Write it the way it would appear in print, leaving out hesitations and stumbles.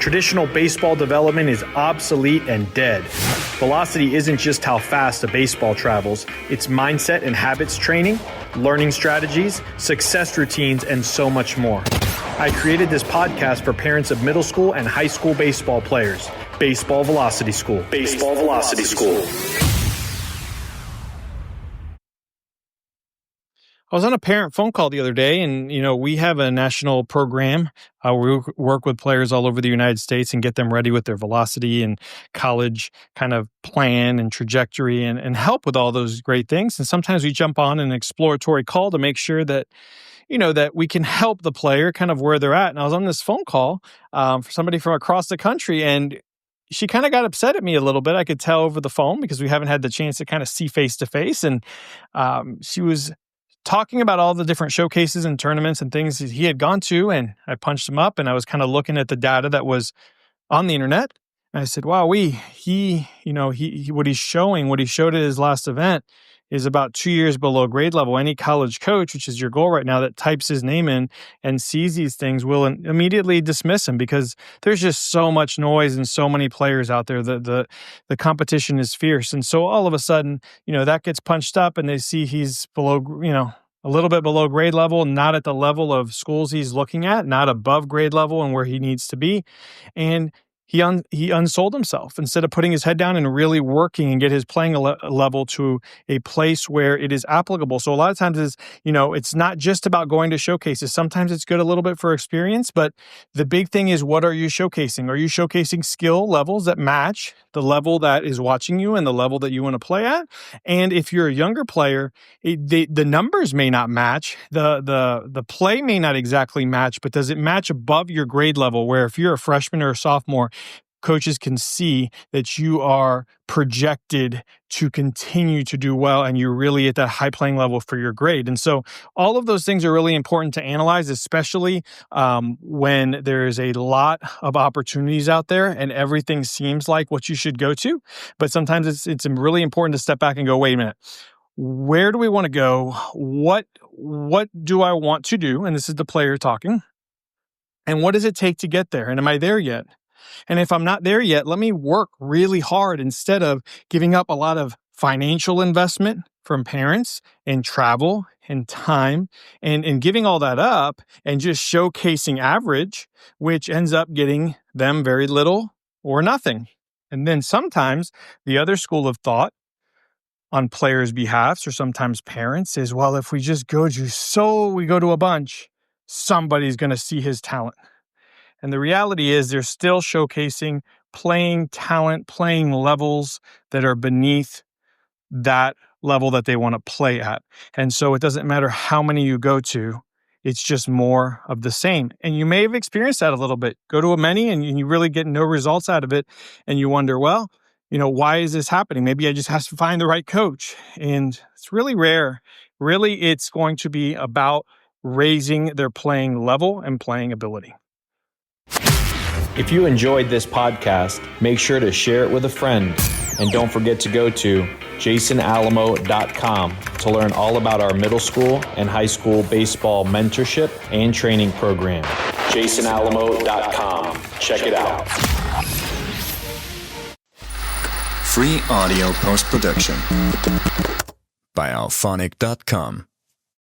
Traditional baseball development is obsolete and dead. Velocity isn't just how fast a baseball travels, it's mindset and habits training, learning strategies, success routines, and so much more. I created this podcast for parents of middle school and high school baseball players. Baseball Velocity School. Baseball Velocity School. I was on a parent phone call the other day, and we have a national program. We work with players all over the United States and get them ready with their velocity and college kind of plan and trajectory and help with all those great things. And sometimes we jump on an exploratory call to make sure that that we can help the player kind of where they're at. And I was on this phone call for somebody from across the country, and she kind of got upset at me a little bit. I could tell over the phone because we haven't had the chance to kind of see face to face. And she was talking about all the different showcases and tournaments and things he had gone to, and I punched him up, and I was kind of looking at the data that was on the internet, and I said, "Wow, what he showed at his last event is about 2 years below grade level. Any college coach, which is your goal right now, that types his name in and sees these things will immediately dismiss him because there's just so much noise and so many players out there. The competition is fierce, and so all of a sudden, that gets punched up, and they see he's below, a little bit below grade level, not at the level of schools he's looking at, not above grade level and where he needs to be, and he unsold himself instead of putting his head down and really working and get his playing level to a place where it is applicable. So a lot of times it's not just about going to showcases. Sometimes it's good a little bit for experience, but the big thing is, what are you showcasing? Are you showcasing skill levels that match the level that is watching you and the level that you want to play at? And if you're a younger player, the numbers may not match, the play may not exactly match, but does it match above your grade level, where if you're a freshman or a sophomore, coaches can see that you are projected to continue to do well and you're really at that high playing level for your grade. And so all of those things are really important to analyze, especially when there is a lot of opportunities out there and everything seems like what you should go to. But sometimes it's really important to step back and go, wait a minute, where do we want to go? What do I want to do? And this is the player talking. And what does it take to get there? And am I there yet? And if I'm not there yet, let me work really hard instead of giving up a lot of financial investment from parents and travel and time and giving all that up and just showcasing average, which ends up getting them very little or nothing. And then sometimes the other school of thought on players' behalfs, or sometimes parents, is, well, if we just go to a bunch, somebody's going to see his talent. And the reality is they're still showcasing playing talent, playing levels that are beneath that level that they want to play at. And so it doesn't matter how many you go to, it's just more of the same. And you may have experienced that a little bit. Go to a many and you really get no results out of it. And you wonder, well, why is this happening? Maybe I just have to find the right coach. And it's really rare. Really, it's going to be about raising their playing level and playing ability. If you enjoyed this podcast, make sure to share it with a friend. And don't forget to go to jasonalamo.com to learn all about our middle school and high school baseball mentorship and training program. jasonalamo.com. Check it out. Free audio post-production by alphonic.com.